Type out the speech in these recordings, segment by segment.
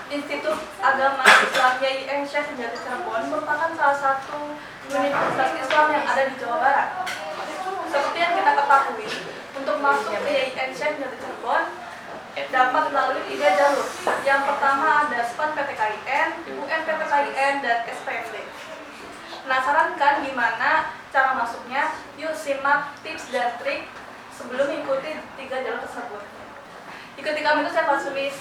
Institut Agama Islam YIN Syekh Sejati Cirebon merupakan salah satu universitas Islam yang ada di Jawa Barat. Seperti yang kita ketahui, untuk masuk ke YIN Syekh Sejati Cirebon dapat melalui 3 jalur. Yang pertama ada SPAN PTKIN, UN PTKIN, dan SPMD. Penasaran kan gimana cara masuknya? Yuk simak tips dan trik sebelum mengikuti 3 jalur tersebut. Ikuti kami terus ya Pak Sulis.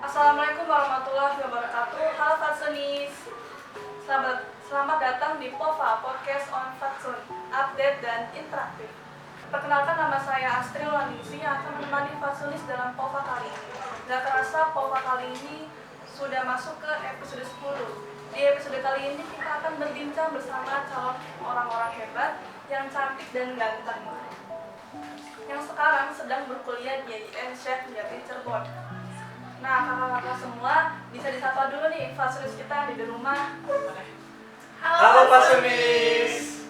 Assalamualaikum warahmatullahi wabarakatuh. Halo Fatsunis. Selamat datang di POVA Podcast on Fatsun, update dan interaktif. Perkenalkan, nama saya Astri Laningsi yang akan menemani Fatsunis dalam POVA kali ini. Gak kerasa POVA kali ini sudah masuk ke episode 10. Di episode kali ini kita akan berbincang bersama calon orang-orang hebat yang cantik dan ganteng, yang sekarang sedang berkuliah di YIN Syekh Sejati Cirebon. Nah, kakak-kakak semua bisa disapa dulu nih Fatsunis kita di rumah. Halo Fatsunis.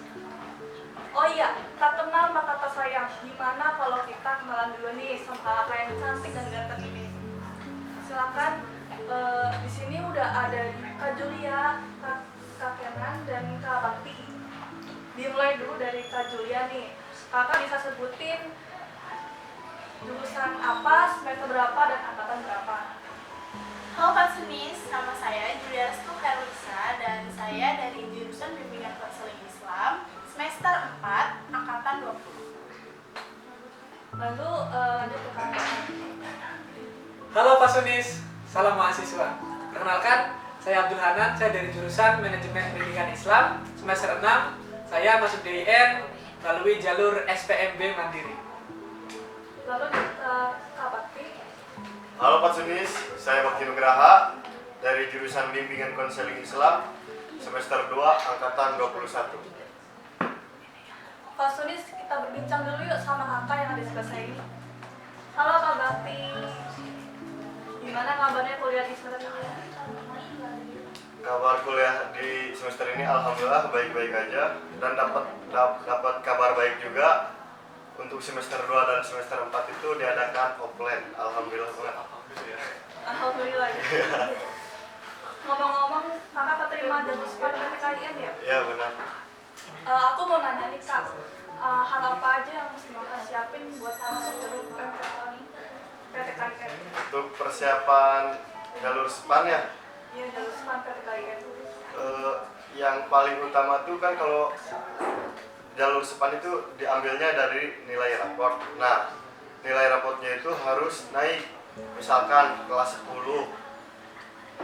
Oh iya, tak kenal maka tak sayang. Gimana kalau kita kenalan dulu nih sama kakak yang cantik dan ganteng ini? Silakan. Di sini udah ada Kak Julia, Kak Kenan, dan Kak Bakti. Dimulai dulu dari Kak Julia nih. Kakak bisa sebutin jurusan apa, semester berapa, dan angkatan berapa? Halo Fatsunis, nama saya Julia Restu Herlisa dan saya dari jurusan Bimbingan Konseling Islam semester 4 angkatan 20. Lalu lanjut ke Kak Kenan. Halo Fatsunis, salam mahasiswa. Perkenalkan, saya Abdul Hanan, saya dari jurusan Manajemen Pendidikan Islam semester 6. Saya masuk DIN melalui jalur SPMB Mandiri. Lalu ke Kak Bakti. Halo Fatsunis, saya Bakti Nugraha dari jurusan Bimbingan Konseling Islam semester 2 angkatan 21. Fatsunis, kita berbincang dulu yuk sama kakak yang ada di sebelah saya ini. Halo Kak Bakti, gimana kabarnya kuliah di semester ini? Kabar kuliah di semester ini alhamdulillah baik-baik aja dan dapat kabar baik juga. Untuk semester 2 dan semester 4 itu diadakan offline. Alhamdulillah banget. Alhamdulillah. Ngomong-ngomong, kakak keterima jalur SPAN PTKIN ya? Iya benar. Aku mau nanya nih Kak, hal apa aja yang mesti kakak siapin buat masuk jalur PTKIN? Untuk persiapan jalur SPAN ya, Iya, jalur SPAN PTKIN. yang paling utama tuh kan kalau jalur SPAN itu diambilnya dari nilai raport. Nah, nilai raportnya itu harus naik. Misalkan kelas 10,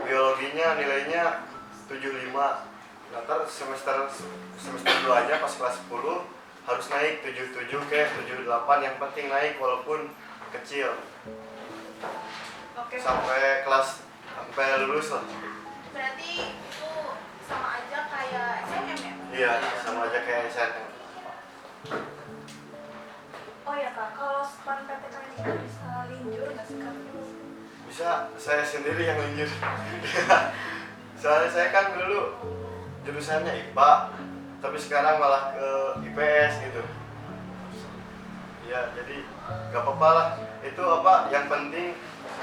biologinya nilainya 75. Nanti semester 2-nya pas kelas 10 harus naik 77 ke 78, yang penting naik walaupun kecil. Oke. Sampai lulus lah. Berarti itu sama aja kayak SNM ya? Iya, sama aja kayak SNM. Oh ya Kak, kalau SPAN PTKIN itu bisa linjur nggak sih Kak? Bisa, saya sendiri yang linjur. Soalnya saya kan dulu jurusannya IPA, tapi sekarang malah ke IPS gitu. Ya, jadi gak apa-apa lah. Itu apa, yang penting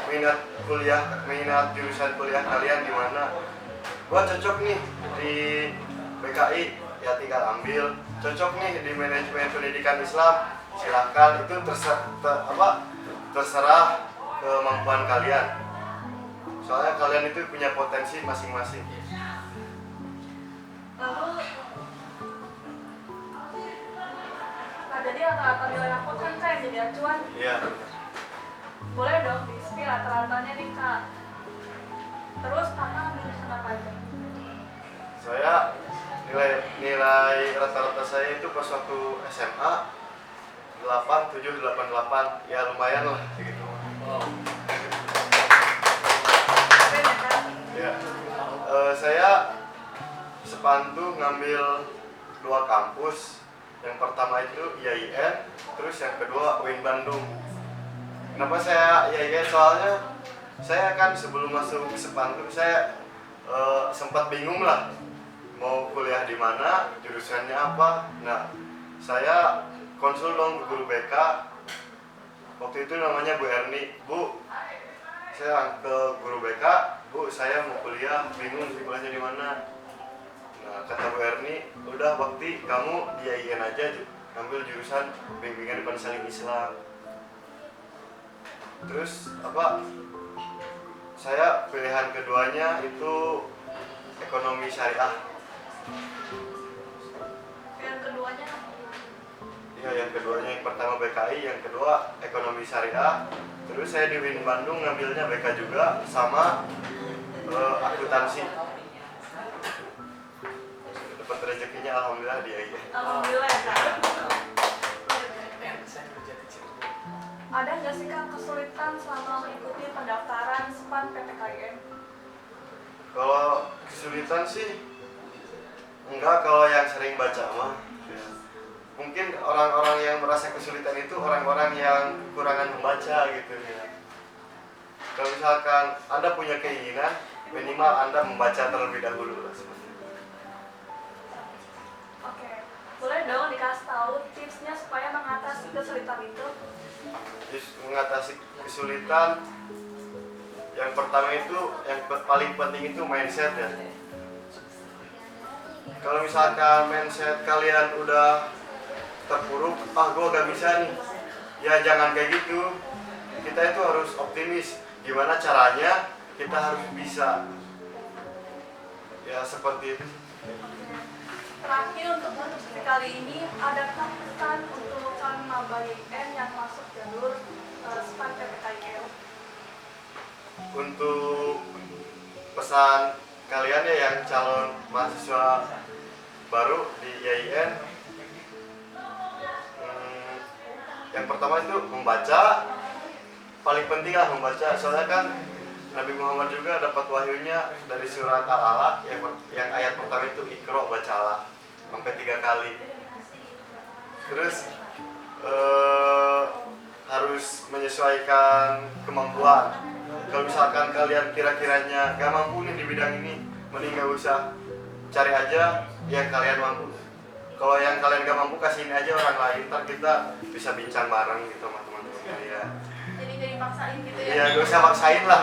minat jurusan kuliah kalian gimana. Gua cocok nih di BKI, ya tinggal ambil. Cocok nih di Manajemen Pendidikan Islam, silakan. Itu terserah kemampuan kalian. Soalnya kalian itu punya potensi masing-masing. Lalu, nah jadi rata-rata nilai raport kan Kak yang jadi acuan. Iya. Boleh dong di-spill rata-ratanya nih Kak. Terus kakak ambil jurusan apa aja? Saya nilai rata-rata saya itu pas waktu SMA 87, 88, ya lumayan lah gitu. Keren ya Kak? Sepan tuh ngambil 2 kampus. Yang pertama itu IAIN, terus yang kedua UIN Bandung. Kenapa saya IAIN? Soalnya saya kan sebelum masuk Sepan tuh saya sempat bingung lah mau kuliah di mana, jurusannya apa. Nah, saya konsul dong ke guru BK. Waktu itu namanya Bu Erni. Bu, saya ke guru BK, Bu, saya mau kuliah, bingung kuliahnya di mana. Nah, kata Bu Erni, udah bakti kamu di IAIN aja, ambil jurusan bimbingan konseling Islam. Terus saya pilihan keduanya itu ekonomi syariah. Yang keduanya Ya, yang keduanya yang pertama BKI, yang kedua ekonomi syariah. Terus saya di UIN Bandung ngambilnya BK juga sama akuntansi. Dapat rezekinya alhamdulillah di IAIN. alhamdulillah ya Kak. Saya kerja di situ. Ada nggak sih Kak kesulitan selama mengikuti pendaftaran SPAN PTKIN? Kalau kesulitan sih enggak, kalau yang sering baca mah. Mungkin orang-orang yang merasa kesulitan itu orang-orang yang kekurangan membaca gitu ya. Kalau misalkan Anda punya keinginan, minimal Anda membaca terlebih dahulu lah sebenarnya. Oke, boleh dong dikasih tahu tipsnya supaya mengatasi kesulitan itu? Terus mengatasi kesulitan, yang pertama itu, yang paling penting itu mindset ya. Kalau misalkan mindset kalian udah terpuruk, gue gak bisa nih, ya jangan kayak gitu. Kita itu harus optimis. Gimana caranya kita harus bisa, ya seperti itu. Terakhir untuk diskusi kali ini, adakah pesan untuk calon maba IAIN yang masuk jalur SPAN PTKIN? Untuk pesan kalian ya yang calon mahasiswa baru di IAIN, yang pertama itu membaca, paling penting lah membaca. Soalnya kan Nabi Muhammad juga dapat wahyunya dari surat Al-Alaq yang ayat pertama itu Iqra, bacalah, sampai 3 kali. Terus harus menyesuaikan kemampuan. Kalau misalkan kalian kira-kiranya gak mampu nih di bidang ini, mending gak usah, cari aja yang kalian mampu. Kalau yang kalian gak mampu, kasihin aja orang lain, ntar kita bisa bincang bareng gitu sama teman-teman kalian. Jadi gak dipaksain gitu ya. Iya, gak usah maksain lah.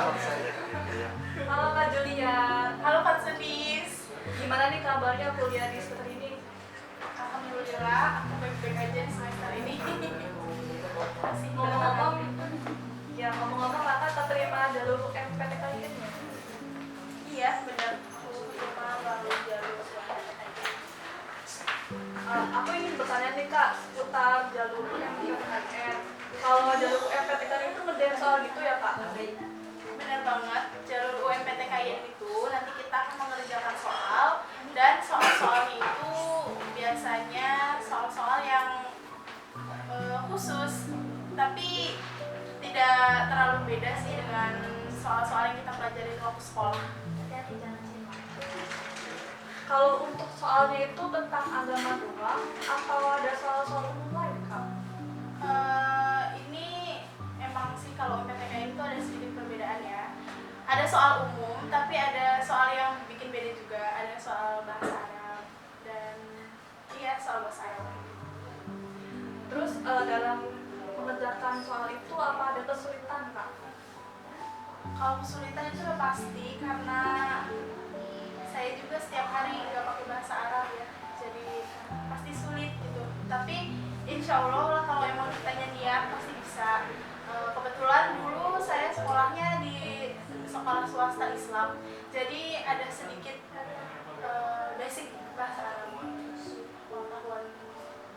Halo Kak Julia, Halo Kak Sunis. gimana nih kabarnya kuliah di semester ini? Alhamdulillah, aku baik-baik aja di semester ini. Masih Ngomong-ngomong, ya ngomong-ngomong Kakak keterima jalur PTKIN ya? Iya, benar. Cuma baru jalur Aku ingin bertanya nih Kak seputar jalur UMPTKIN. Kalau jalur UMPTKIN itu ngerjain soal gitu ya Kak? Benar banget, jalur UMPTKIN itu nanti kita akan mengerjakan soal, dan soal-soalnya itu biasanya soal-soal yang khusus, tapi tidak terlalu beda sih dengan soal-soal yang kita pelajari waktu sekolah. Kalau untuk soalnya itu tentang agama doang atau ada soal-soal umum lain Kak? Ini emang sih kalau UMPTKIN itu ada sedikit perbedaan ya. Ada soal umum, tapi ada soal yang bikin beda juga. Ada soal bahasa Arab dan iya soal bahasa Arab. Terus dalam mengerjakan soal itu apa ada kesulitan Kak? Kalau kesulitan itu udah pasti karena saya juga setiap hari nggak pakai bahasa Arab ya, jadi pasti sulit gitu. Tapi insya Allah lah kalau emang kitanya niat pasti bisa. Kebetulan dulu saya sekolahnya di sekolah swasta Islam, jadi ada sedikit basic bahasa Arab, pengetahuan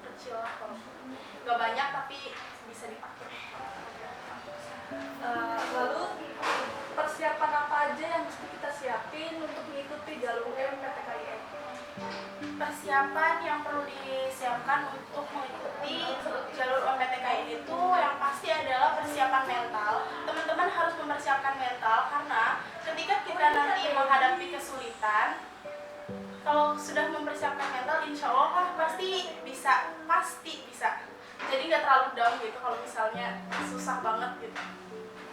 kecil lah, kalau nggak banyak tapi bisa dipakai. Lalu persiapan apa aja yang mesti kita siapin untuk mengikuti jalur UMPTKIN? Persiapan yang perlu disiapkan untuk mengikuti jalur UMPTKIN itu yang pasti adalah persiapan mental. Teman-teman harus mempersiapkan mental karena ketika kita nanti menghadapi kesulitan, kalau sudah mempersiapkan mental, insya Allah lah pasti bisa. Jadi nggak terlalu down gitu kalau misalnya susah banget gitu.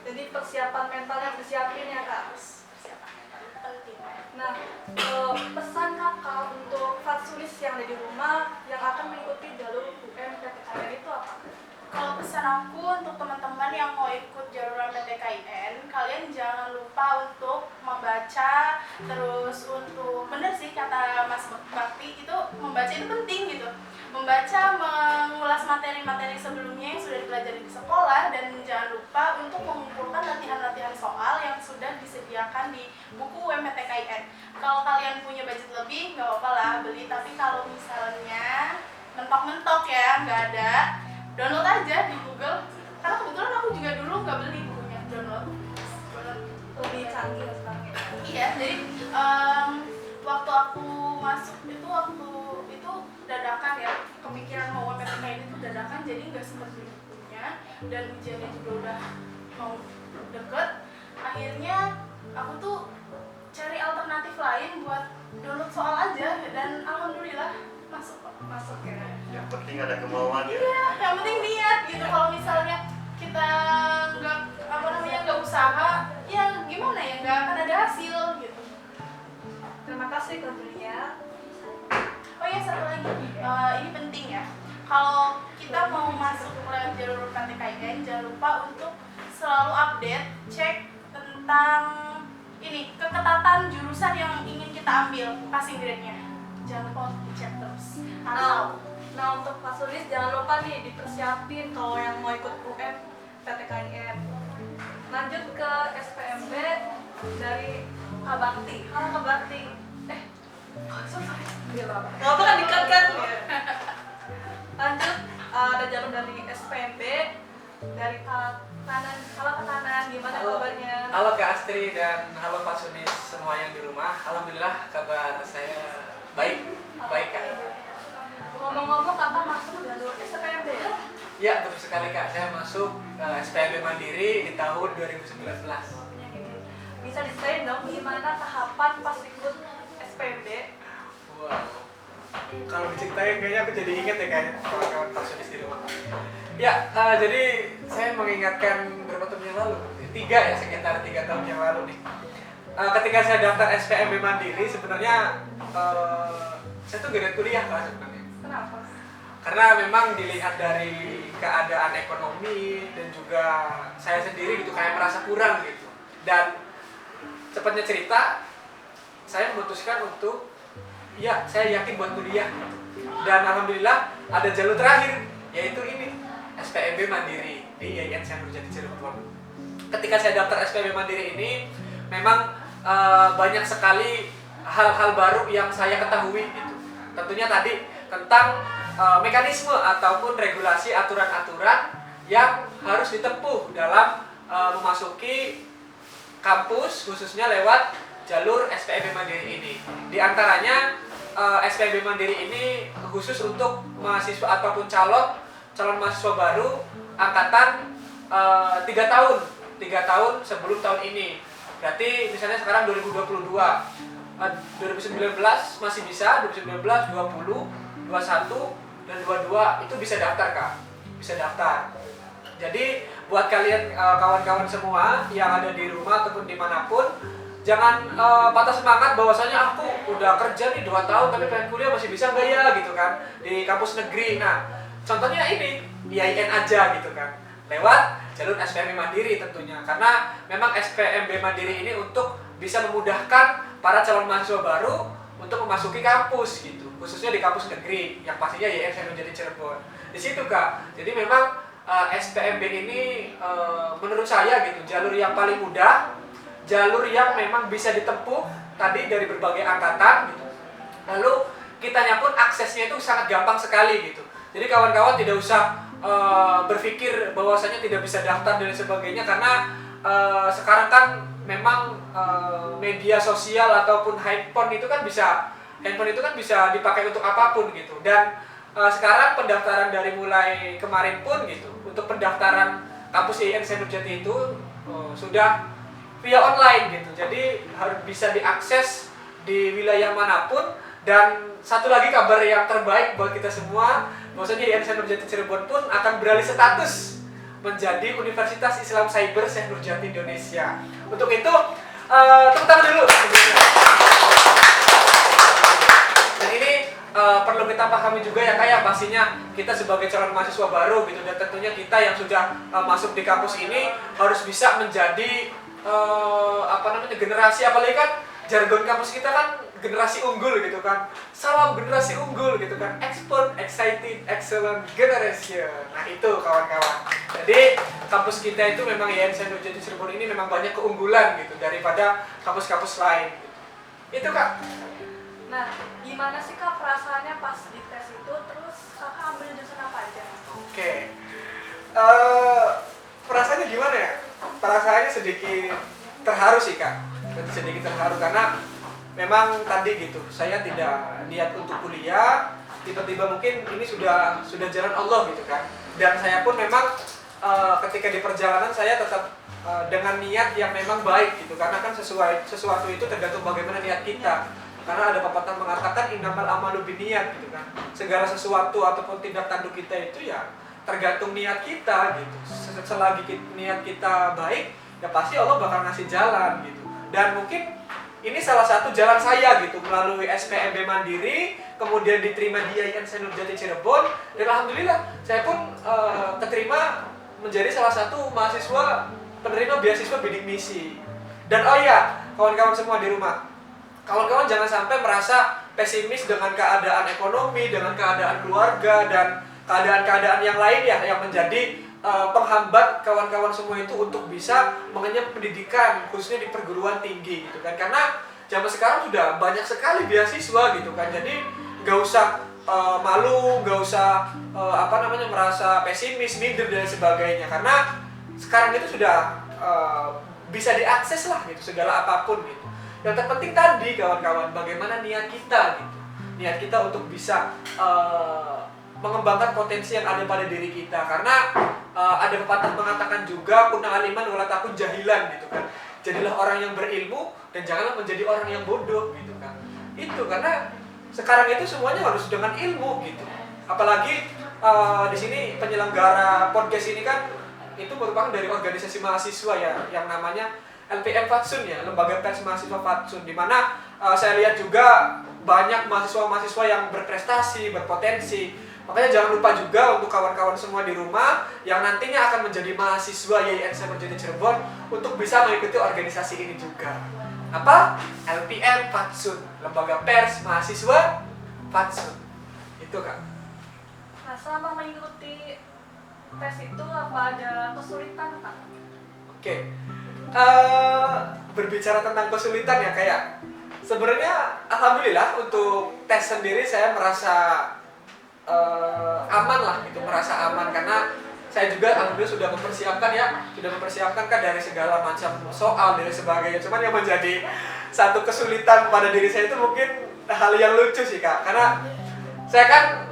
Jadi persiapan mental yang disiapin ya kak. Persiapan mental itu penting. Nah, pesan kakak untuk fatsulis yang ada di rumah yang akan mengikuti jalur UM PTKN itu apa? Kalau pesan aku untuk teman-teman yang mau ikut jalur PTKIN, kalian jangan lupa untuk membaca, terus untuk bener sih kata Mas Bakti itu membaca itu penting gitu. Membaca, mengulas materi-materi sebelumnya yang sudah dipelajari di sekolah, dan jangan lupa untuk mengumpulkan latihan-latihan soal yang sudah disediakan di buku UMPTKIN. Kalau kalian punya budget lebih, nggak apa-apa lah beli, tapi kalau misalnya mentok-mentok ya nggak ada, download aja di Google. Karena kebetulan aku juga dulu nggak beli bukunya, download. Lebih canggih sekarang. Iya, jadi waktu aku masuk itu dadakan ya, kepikiran mau UMPTKIN itu dadakan, jadi nggak sempat beli bukunya, dan ujiannya juga udah mau deket. Akhirnya aku tuh cari alternatif lain buat download soal aja, dan alhamdulillah masuk ya. Yang penting ada kemauan ya. Iya, yang penting niat gitu. Kalau misalnya kita nggak usaha, ya gimana ya, nggak akan ada hasil gitu. Terima kasih Kak Julia. Oh ya, satu lagi, ini penting ya. Kalau kita mau masuk lewat jalur PTKIN, jangan lupa untuk selalu update, cek tentang ini keketatan jurusan yang ingin kita ambil, passing grade-nya. Jangan lupa untuk dicek terus. Nah, untuk fatsulis jangan lupa nih dipersiapin kalau yang mau ikut UM PTKIN. Lanjut ke SPMB dari Kak Bakti. Halo Kak Bakti. Sorry. Gak apa kan dikat kan? Lanjut, ada jalur dari SPMB dari Kak Tanan. Halo Kak Tanan, gimana kabarnya? Halo Kak Astri dan halo Pak Sunis semua yang di rumah. Alhamdulillah kabar saya baik Kak. Ngomong-ngomong kakak masuk jalur SPMB ya? Ya, betul sekali Kak. Saya masuk SPMB Mandiri di tahun 2019. Bisa diceritain dong gimana tahapan pas ikut SPMB? Wow. Kalau diceritain kayaknya aku jadi inget ya kayak kawan-kawan Pak Sunis di rumah. Ya, jadi saya mengingatkan beberapa tahun yang lalu, sekitar 3 tahun yang lalu nih. Ketika saya daftar SPMB Mandiri, sebenarnya saya tuh gak kuliah Kak sebenarnya. Kenapa? Karena memang dilihat dari keadaan ekonomi dan juga saya sendiri gitu kayak merasa kurang gitu. Dan cepatnya cerita, saya memutuskan untuk saya yakin buat kuliah. Dan alhamdulillah ada jalur terakhir, yaitu ini SPMB Mandiri di IAIN Nurjati Cirebon. Ketika saya daftar SPMB Mandiri ini, memang banyak sekali hal-hal baru yang saya ketahui gitu. Tentunya tadi tentang mekanisme ataupun regulasi aturan-aturan yang harus ditempuh dalam memasuki kampus khususnya lewat jalur SPMB Mandiri ini. Di antaranya SPMB Mandiri ini khusus untuk mahasiswa ataupun calon mahasiswa baru angkatan 3 tahun sebelum tahun ini. Berarti misalnya sekarang 2022, 2019 masih bisa, 2019, 20, 21 dan 22 itu bisa daftar Kak. Bisa daftar. Jadi buat kalian kawan-kawan semua yang ada di rumah ataupun dimanapun, jangan patah semangat bahwasanya aku udah kerja nih 2 tahun tapi pengen kuliah masih bisa nggak ya gitu kan di kampus negeri. Nah contohnya ini IAIN aja gitu kan, lewat jalur SPMB Mandiri tentunya, karena memang SPMB Mandiri ini untuk bisa memudahkan para calon mahasiswa baru untuk memasuki kampus gitu, khususnya di kampus negeri yang pastinya IAIN Nurjati Cirebon. Di situ Kak. Jadi memang SPMB ini menurut saya gitu jalur yang paling mudah, jalur yang memang bisa ditempuh tadi dari berbagai angkatan gitu. Lalu kitanya pun aksesnya itu sangat gampang sekali gitu. Jadi kawan-kawan tidak usah berpikir bahwasanya tidak bisa daftar dan sebagainya, karena sekarang kan memang media sosial ataupun handphone itu kan bisa dipakai untuk apapun gitu. Dan sekarang pendaftaran dari mulai kemarin pun gitu untuk pendaftaran kampus IAIN Nurjati itu sudah via online gitu. Jadi harus bisa diakses di wilayah manapun Dan satu lagi kabar yang terbaik buat kita semua, maksudnya IAIN Syekh Nurjati Cirebon pun akan beralih status menjadi Universitas Islam Cyber Syekh Nurjati Indonesia. Untuk itu, tepuk tangan dulu. Dan ini perlu kita pahami juga ya kayak pastinya kita sebagai calon mahasiswa baru gitu, dan tentunya kita yang sudah masuk di kampus ini harus bisa menjadi generasi, apalagi kan jargon kampus kita kan generasi unggul gitu kan. Salam generasi unggul gitu kan. Expert, excited, excellent generation. Nah itu kawan-kawan. Jadi kampus kita itu memang IAIN Syekh Nurjati Cirebon ini memang banyak keunggulan gitu daripada kampus-kampus lain gitu. Itu Kak. Nah, gimana sih Kak perasaannya pas di tes itu? Terus Kakak ambil jurusan apa aja? Oke. Perasaannya gimana ya? Perasaannya sedikit terharu sih Kak. Sedikit terharu karena memang tadi gitu, saya tidak niat untuk kuliah, tiba-tiba mungkin ini sudah jalan Allah gitu kan. Dan saya pun memang ketika di perjalanan saya tetap dengan niat yang memang baik gitu, karena kan sesuatu itu tergantung bagaimana niat kita. Karena ada pepatah mengatakan innamal amalu binniyat gitu kan. Segala sesuatu ataupun tindak tanduk kita itu ya tergantung niat kita gitu. Selagi niat kita baik, ya pasti Allah bakal ngasih jalan gitu. Dan mungkin ini salah satu jalan saya gitu, melalui SPMB Mandiri, kemudian diterima di IAIN Syekh Nurjati Cirebon, dan alhamdulillah saya pun keterima menjadi salah satu mahasiswa penerima beasiswa bidik misi. Dan oh iya, kawan-kawan semua di rumah, kawan-kawan jangan sampai merasa pesimis dengan keadaan ekonomi, dengan keadaan keluarga, dan keadaan-keadaan yang lain ya yang menjadi penghambat kawan-kawan semua itu untuk bisa mengenyam pendidikan khususnya di perguruan tinggi gitu kan. Karena zaman sekarang sudah banyak sekali beasiswa gitu kan. Jadi nggak usah malu, nggak usah merasa pesimis, minder dan sebagainya, karena sekarang itu sudah bisa diakses lah gitu segala apapun gitu. Yang terpenting tadi kawan-kawan, bagaimana niat kita gitu, niat kita untuk bisa mengembangkan potensi yang ada pada diri kita. Karena ada pepatah mengatakan juga kunna aliman wala takun jahilan gitu kan. Jadilah orang yang berilmu dan janganlah menjadi orang yang bodoh gitu kan. Itu karena sekarang itu semuanya harus dengan ilmu gitu. Apalagi di sini penyelenggara podcast ini kan itu merupakan dari organisasi mahasiswa ya yang namanya LPM Fatsun ya, Lembaga Pers Mahasiswa Fatsun, di mana saya lihat juga banyak mahasiswa-mahasiswa yang berprestasi, berpotensi. Makanya jangan lupa juga untuk kawan-kawan semua di rumah yang nantinya akan menjadi mahasiswa IAIN Syekh Nurjati Cirebon untuk bisa mengikuti organisasi ini juga. Apa? LPM Fatsun, Lembaga Pers Mahasiswa Fatsun. Itu Kak. Nah, selama mengikuti tes itu apa ada kesulitan Kak? Oke. Berbicara tentang kesulitan ya kayak sebenarnya alhamdulillah untuk tes sendiri saya merasa aman lah gitu, merasa aman karena saya juga alhamdulillah sudah mempersiapkan kan dari segala macam soal dari sebagainya. Cuman yang menjadi satu kesulitan pada diri saya itu mungkin hal yang lucu sih Kak, karena saya kan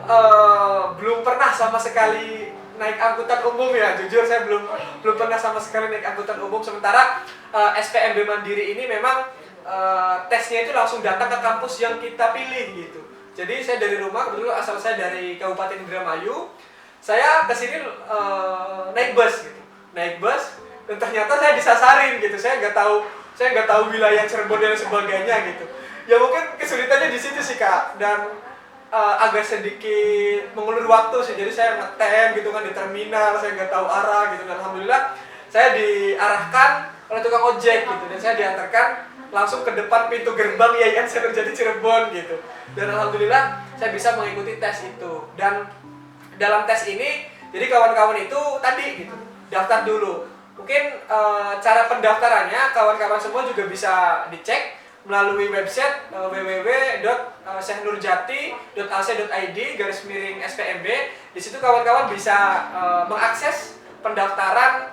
belum pernah sama sekali naik angkutan umum ya, jujur saya belum pernah sama sekali naik angkutan umum. Sementara SPMB Mandiri ini memang tesnya itu langsung datang ke kampus yang kita pilih gitu. Jadi saya dari rumah, kebetulan asal saya dari Kabupaten Indramayu, saya kesini naik bus gitu, dan ternyata saya disasarin gitu. Saya nggak tahu wilayah Cirebon dan sebagainya gitu. Ya mungkin kesulitannya di situ sih Kak, dan agak sedikit mengulur waktu sih. Jadi saya ngetem gitu kan di terminal, saya nggak tahu arah gitu. Dan alhamdulillah saya diarahkan oleh tukang ojek gitu, dan saya diantarkan langsung ke depan pintu gerbang IAIN Syekh Nurjati Cirebon gitu. Dan alhamdulillah saya bisa mengikuti tes itu. Dan dalam tes ini, jadi kawan-kawan itu tadi gitu, daftar dulu. Mungkin cara pendaftarannya kawan-kawan semua juga bisa dicek melalui website www.syeikhnurjati.ac.id/SPMB. Di situ kawan-kawan bisa mengakses pendaftaran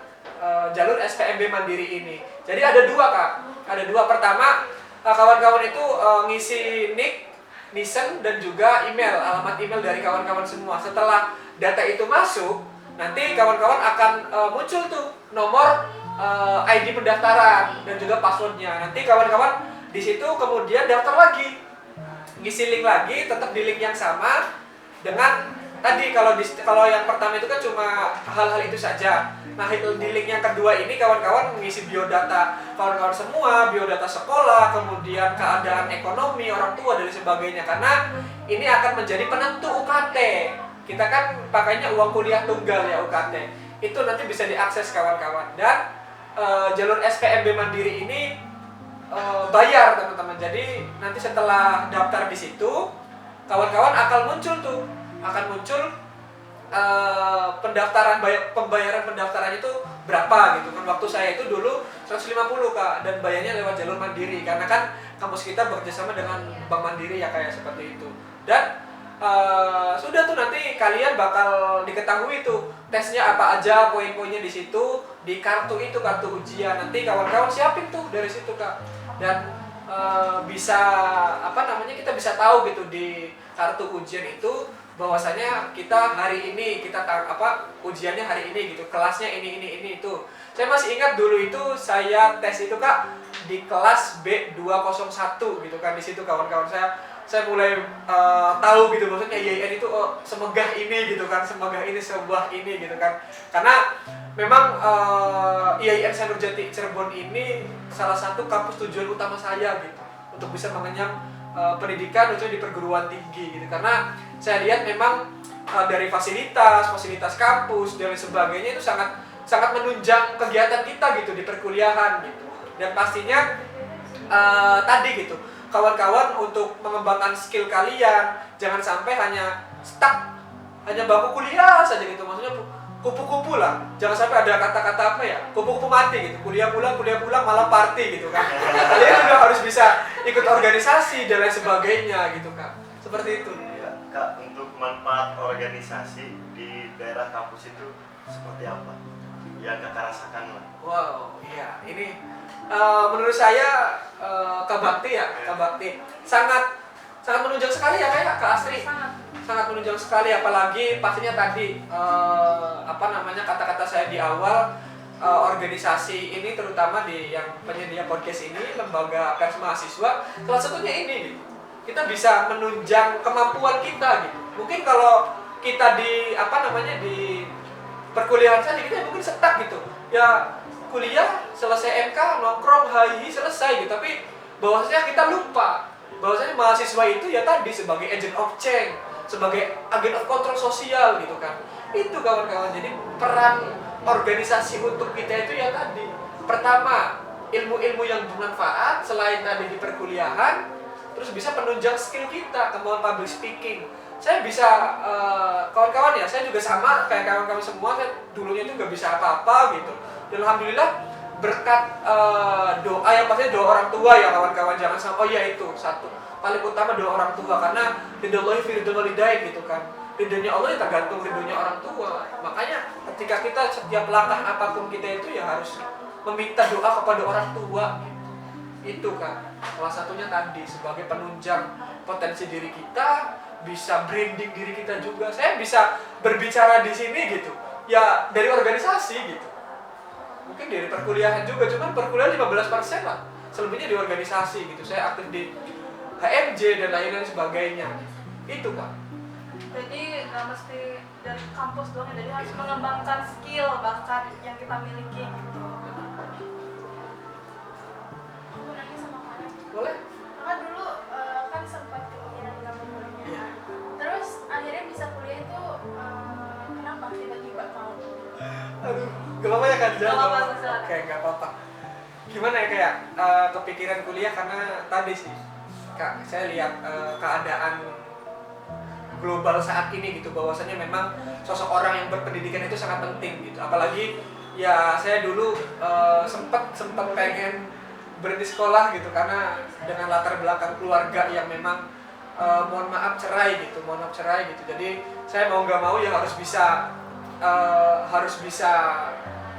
jalur SPMB Mandiri ini. Jadi ada dua Kak, ada dua. Pertama, kawan-kawan itu ngisi nick, nisen, dan juga email, alamat email dari kawan-kawan semua. Setelah data itu masuk, nanti kawan-kawan akan muncul tuh nomor ID pendaftaran dan juga passwordnya. Nanti kawan-kawan di situ kemudian daftar lagi. ngisi link lagi, tetap di link yang sama dengan tadi. Kalau yang pertama itu kan cuma hal-hal itu saja. Nah, di link yang kedua ini kawan-kawan mengisi biodata kawan-kawan semua, biodata sekolah, kemudian keadaan ekonomi orang tua dan sebagainya, karena ini akan menjadi penentu UKT. Kita kan pakainya uang kuliah tunggal ya UKT. Itu nanti bisa diakses kawan-kawan. Dan jalur SPMB Mandiri ini bayar teman-teman. Jadi nanti setelah daftar di situ, kawan-kawan akan muncul pembayaran pendaftaran itu berapa gitu kan. Waktu saya itu dulu 150 Kak, dan bayarnya lewat jalur Mandiri karena kan kampus kita bekerjasama dengan Bank Mandiri ya kayak seperti itu. Dan sudah tuh nanti kalian bakal diketahui tuh tesnya apa aja, poin-poinnya di situ, di kartu itu, kartu ujian. Nanti kawan-kawan siapin tuh dari situ Kak. Dan bisa kita bisa tahu gitu di kartu ujian itu bahwasanya kita hari ini ujiannya hari ini gitu, kelasnya ini itu. Saya masih ingat dulu itu saya tes itu Kak di kelas B201 gitu kan. Di situ kawan-kawan saya mulai tahu gitu maksudnya IAIN itu semegah ini gitu kan, semegah ini, sebuah ini gitu kan. Karena memang IAIN Sanurjati Cirebon ini salah satu kampus tujuan utama saya gitu untuk bisa mengenyam pendidikan untuk di perguruan tinggi gitu. Karena saya lihat memang dari fasilitas kampus dan sebagainya itu sangat menunjang kegiatan kita gitu di perkuliahan gitu. Dan pastinya tadi gitu, kawan-kawan untuk mengembangkan skill kalian, jangan sampai hanya stuck, hanya bangku kuliah saja gitu. Maksudnya kupu-kupu lah, jangan sampai ada kata-kata kupu-kupu mati gitu, kuliah pulang malam party gitu kan. Kalian juga harus bisa ikut organisasi dan lain sebagainya gitu Kak, seperti itu. Ya, Kak, untuk manfaat organisasi di daerah kampus itu seperti apa yang Kakak rasakan lah? Wow, iya, ini menurut saya Kak Bakti sangat menunjang sekali ya Kak Astri. Sangat menunjang sekali, apalagi pastinya tadi kata-kata saya di awal, organisasi ini terutama di yang penyedia podcast ini, lembaga pers mahasiswa, salah satunya ini gitu. Kita bisa menunjang kemampuan kita gitu. Mungkin kalau kita di di perkuliahan saja kita mungkin stuck gitu. Ya kuliah selesai MK nongkrong hai selesai gitu, tapi bahwasanya kita lupa bahwasanya mahasiswa itu ya tadi sebagai agent of change, sebagai agen of control sosial gitu kan. Itu kawan-kawan, jadi peran organisasi untuk kita itu ya tadi, pertama ilmu-ilmu yang bermanfaat selain tadi di perkuliahan, terus bisa penunjang skill kita, kemampuan public speaking. Saya bisa kawan-kawan ya, saya juga sama kayak kawan-kawan semua, saya dulunya itu nggak bisa apa-apa gitu. Dan alhamdulillah berkat doa yang pastinya doa orang tua ya kawan-kawan, jangan sampai itu satu paling utama doa orang tua, karena ridhollahi fi ridhol walidain gitu kan. Ridhonya Allah ya tergantung ridhonya orang tua. Makanya ketika kita setiap langkah apapun kita itu ya harus meminta doa kepada orang tua gitu. Itu kan salah satunya tadi sebagai penunjang potensi diri kita, bisa branding diri kita juga. Saya bisa berbicara di sini gitu ya dari organisasi gitu. Mungkin dari perkuliahan juga, cuman perkuliahan 15% lah, selebihnya di organisasi gitu. Saya aktif di HMJ dan lain-lain sebagainya. Itu Kak. Jadi nggak mesti dari kampus doang, jadi harus mengembangkan skill bakat yang kita miliki gitu. Aku nanya sama Kakak. Boleh? Kakak dulu kan sempat kepikiran nggak mau kuliah. Iya. Terus akhirnya bisa kuliah itu kenapa tiba-tiba mau? Aduh, gak apa-apa ya Kak? Gak apa-apa, silakan. Oke, gak apa-apa. Gimana ya kayak kepikiran kuliah karena tadi sih Kak, saya lihat keadaan global saat ini gitu, bahwasanya memang sosok orang yang berpendidikan itu sangat penting gitu. Apalagi ya saya dulu sempat pengen berhenti sekolah gitu karena dengan latar belakang keluarga yang memang mohon maaf cerai gitu. Jadi saya mau nggak mau ya harus bisa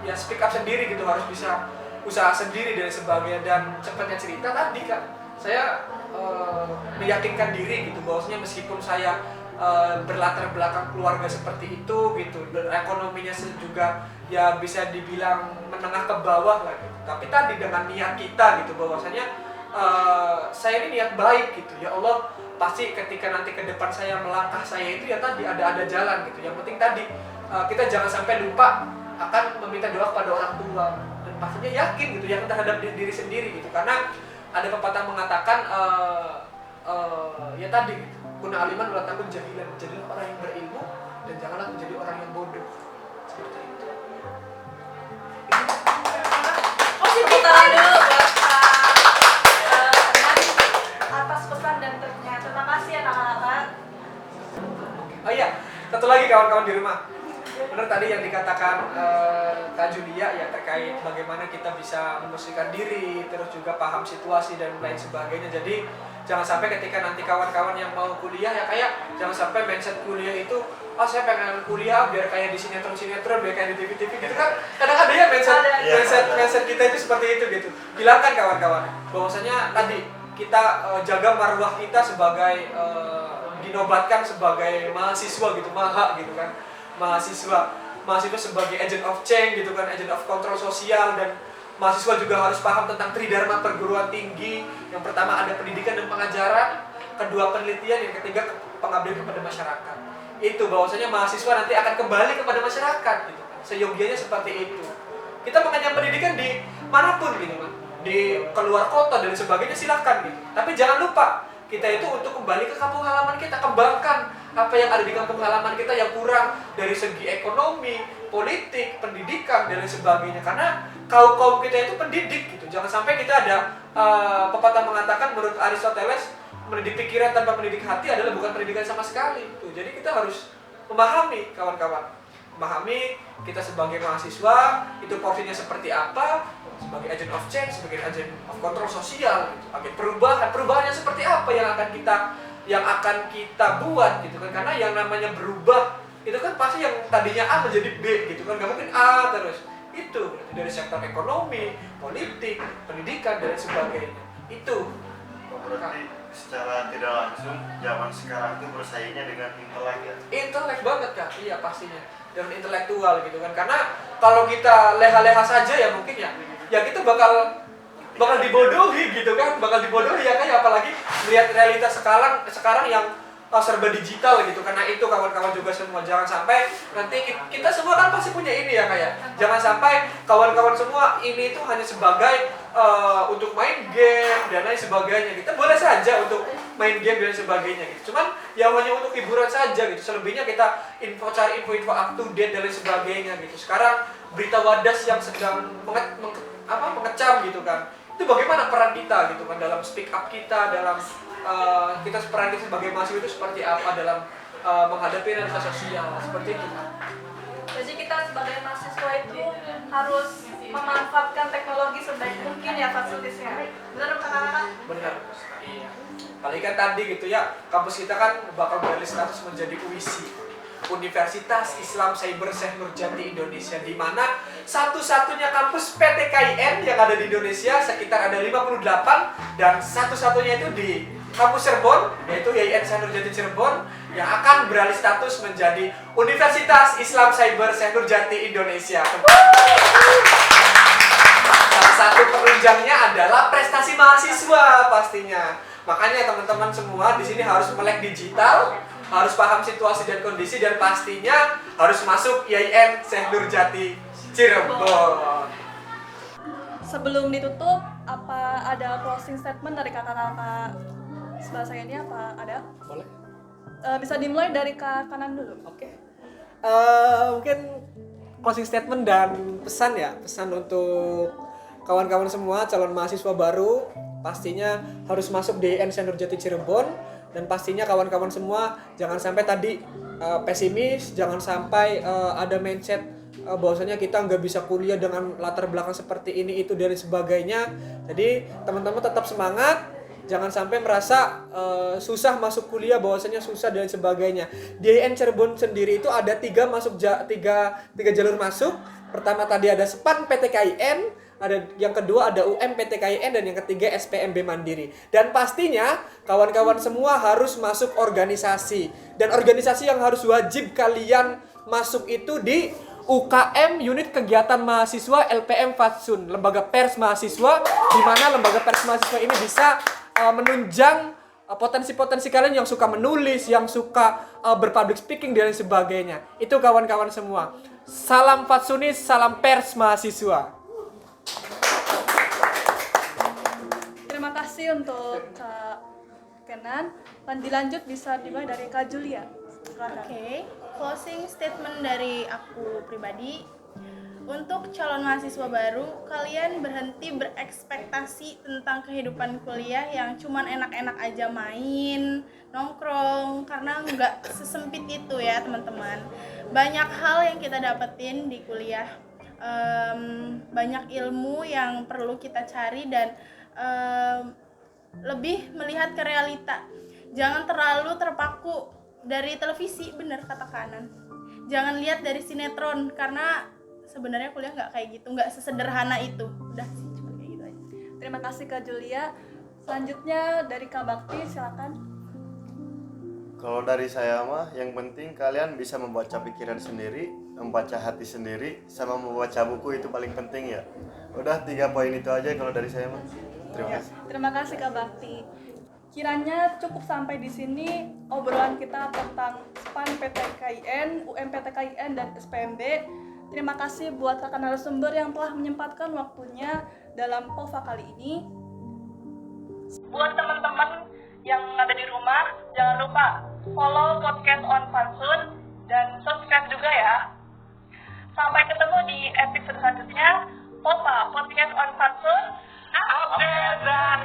ya speak up sendiri gitu, harus bisa usaha sendiri dan sebagainya. Dan cepatnya cerita tadi Kak, saya meyakinkan diri gitu bahwasanya meskipun saya berlatar belakang keluarga seperti itu gitu, dan ekonominya juga ya bisa dibilang menengah ke bawah lah gitu. Tapi tadi dengan niat kita gitu bahwasanya saya ini niat baik gitu. Ya Allah, pasti ketika nanti ke depan saya melangkah saya itu ya tadi ada jalan gitu. Yang penting tadi kita jangan sampai lupa akan meminta doa kepada orang tua, dan pastinya yakin gitu yang terhadap diri sendiri gitu. Karena ada pepatah mengatakan ya tadi gitu, kuna aliman wala takun jahilan, jadilah orang yang berilmu dan janganlah menjadi orang yang bodoh. Seperti itu. Tepuk tangan dulu buat teman atas pesan dan triknya. Terima kasih anak-anak. Oh iya, satu lagi kawan-kawan di rumah. Benar tadi yang dikatakan Kak Julia ya terkait bagaimana kita bisa membersihkan diri, terus juga paham situasi dan lain sebagainya. Jadi jangan sampai ketika nanti kawan-kawan yang mau kuliah ya kayak jangan sampai mindset kuliah itu saya pengen kuliah biar kayak di sinetron biar kayak di TV-TV gitu kan. Kadang ada ya mindset kita itu seperti itu gitu. Hilangkan kawan-kawan bahwasanya tadi kita jaga marwah kita sebagai dinobatkan sebagai mahasiswa gitu, maha gitu kan. Mahasiswa sebagai agent of change gitu kan, agent of control sosial, dan mahasiswa juga harus paham tentang tridharma perguruan tinggi. Yang pertama ada pendidikan dan pengajaran, kedua penelitian, yang ketiga pengabdian kepada masyarakat. Itu bahwasanya mahasiswa nanti akan kembali kepada masyarakat gitu kan. Seyogianya seperti itu. Kita mengenyam pendidikan di manapun gitu kan, di keluar kota dan sebagainya silahkan gitu. Tapi jangan lupa kita itu untuk kembali ke kampung halaman kita, kembangkan apa yang ada di kampung halaman kita yang kurang dari segi ekonomi, politik, pendidikan dan lain sebagainya. Karena kaum kita itu pendidik gitu. Jangan sampai kita ada pepatah mengatakan menurut Aristoteles, mendidik pikiran tanpa mendidik hati adalah bukan pendidikan sama sekali. Tuh, jadi kita harus memahami kawan-kawan, memahami kita sebagai mahasiswa itu porsinya seperti apa, sebagai agent of change, sebagai agent of control sosial, gitu. Agen perubahannya seperti apa yang akan kita buat gitu kan. Karena yang namanya berubah itu kan pasti yang tadinya A menjadi B gitu kan, nggak mungkin A terus. Itu dari sektor ekonomi, politik, pendidikan dan sebagainya. Itu berarti secara tidak langsung zaman sekarang itu bersaingnya dengan intelek ya. Intelek banget Kak, iya pastinya. Dan intelektual gitu kan. Karena kalau kita leha-leha saja ya mungkin ya kita bakal dibodohi gitu kan, bakal dibodohi ya kayak apalagi melihat realitas sekarang yang serba digital gitu. Karena itu kawan-kawan juga semua jangan sampai nanti kita semua kan pasti punya ini ya kayak jangan sampai kawan-kawan semua ini itu hanya sebagai untuk main game dan lain sebagainya. Kita boleh saja untuk main game dan sebagainya gitu. Cuman ya hanya untuk hiburan saja gitu. Selebihnya kita cari info up to date dan lain sebagainya gitu. Sekarang berita wadas yang sedang mengecam gitu kan. Itu bagaimana peran kita gitu kan dalam speak up kita, dalam kita peran kita sebagai mahasiswa itu seperti apa dalam menghadapi realitas sosial seperti itu. Jadi kita sebagai mahasiswa itu harus memanfaatkan teknologi sebaik mungkin ya fasilitasnya. Benar kan? Benar. Iya. Apalagi kan tadi gitu ya, kampus kita kan bakal beralih status menjadi UISI, Universitas Islam Cyber Syekh Nurjati Indonesia, di mana satu-satunya kampus PTKIN yang ada di Indonesia, sekitar ada 58, dan satu-satunya itu di kampus Cirebon, yaitu YIN Syekh Nurjati Cirebon, yang akan beralih status menjadi Universitas Islam Cyber Syekh Nurjati Indonesia. Salah satu penunjangnya adalah prestasi mahasiswa pastinya. Makanya teman-teman semua di sini harus melek digital, harus paham situasi dan kondisi, dan pastinya harus masuk YIN Syekh Nurjati Cirebon. Sebelum ditutup, apa ada closing statement dari kakak-kakak sebelah saya ini apa ada? Boleh? Bisa dimulai dari ke kanan dulu. Oke. Mungkin closing statement dan pesan ya, pesan untuk kawan-kawan semua calon mahasiswa baru pastinya harus masuk di YIN Syekh Nurjati Cirebon, dan pastinya kawan-kawan semua jangan sampai tadi pesimis, jangan sampai ada mindset bahwasanya kita nggak bisa kuliah dengan latar belakang seperti ini itu dan sebagainya. Jadi teman-teman tetap semangat, jangan sampai merasa susah masuk kuliah, bahwasanya susah dan sebagainya. Di YIN Cirebon sendiri itu ada tiga jalur masuk. Pertama tadi ada SPAN PTKIN, yang kedua ada UM PTKIN, dan yang ketiga SPMB Mandiri. Dan pastinya kawan-kawan semua harus masuk organisasi. Dan organisasi yang harus wajib kalian masuk itu di UKM Unit Kegiatan Mahasiswa LPM Fatsun, lembaga pers mahasiswa, di mana lembaga pers mahasiswa ini bisa menunjang potensi-potensi kalian yang suka menulis, yang suka berpublic speaking dan sebagainya. Itu kawan-kawan semua. Salam Fatsunis, salam pers mahasiswa. Terima kasih untuk Kak Kenan. Dilanjut bisa dimulai dari Kak Julia. Oke, closing statement dari aku pribadi. Untuk calon mahasiswa baru, kalian berhenti berekspektasi tentang kehidupan kuliah yang cuman enak-enak aja main, nongkrong, karena nggak sesempit itu ya teman-teman. Banyak hal yang kita dapetin di kuliah, banyak ilmu yang perlu kita cari dan lebih melihat ke realita. Jangan terlalu terpaku dari televisi, bener kata Kanan. Jangan lihat dari sinetron, karena sebenarnya kuliah nggak kayak gitu, nggak sesederhana itu. Udah sih, cuma kayak gitu aja. Terima kasih Kak Julia. Selanjutnya dari Kak Bakti, silakan. Kalau dari saya mah, yang penting kalian bisa membaca pikiran sendiri, membaca hati sendiri, sama membaca buku itu paling penting ya. Udah 3 poin itu aja kalau dari saya mah. Terima kasih. Terima kasih Kak Bakti. Kiranya cukup sampai di sini obrolan kita tentang SPAN PTKIN, UMPTKIN, dan SPMB. Terima kasih buat rekan narasumber yang telah menyempatkan waktunya dalam POVA kali ini. Buat teman-teman yang ada di rumah, jangan lupa follow podcast on Fatsun dan subscribe juga ya. Sampai ketemu di episode selanjutnya. POVA, podcast on Fatsun. Update dan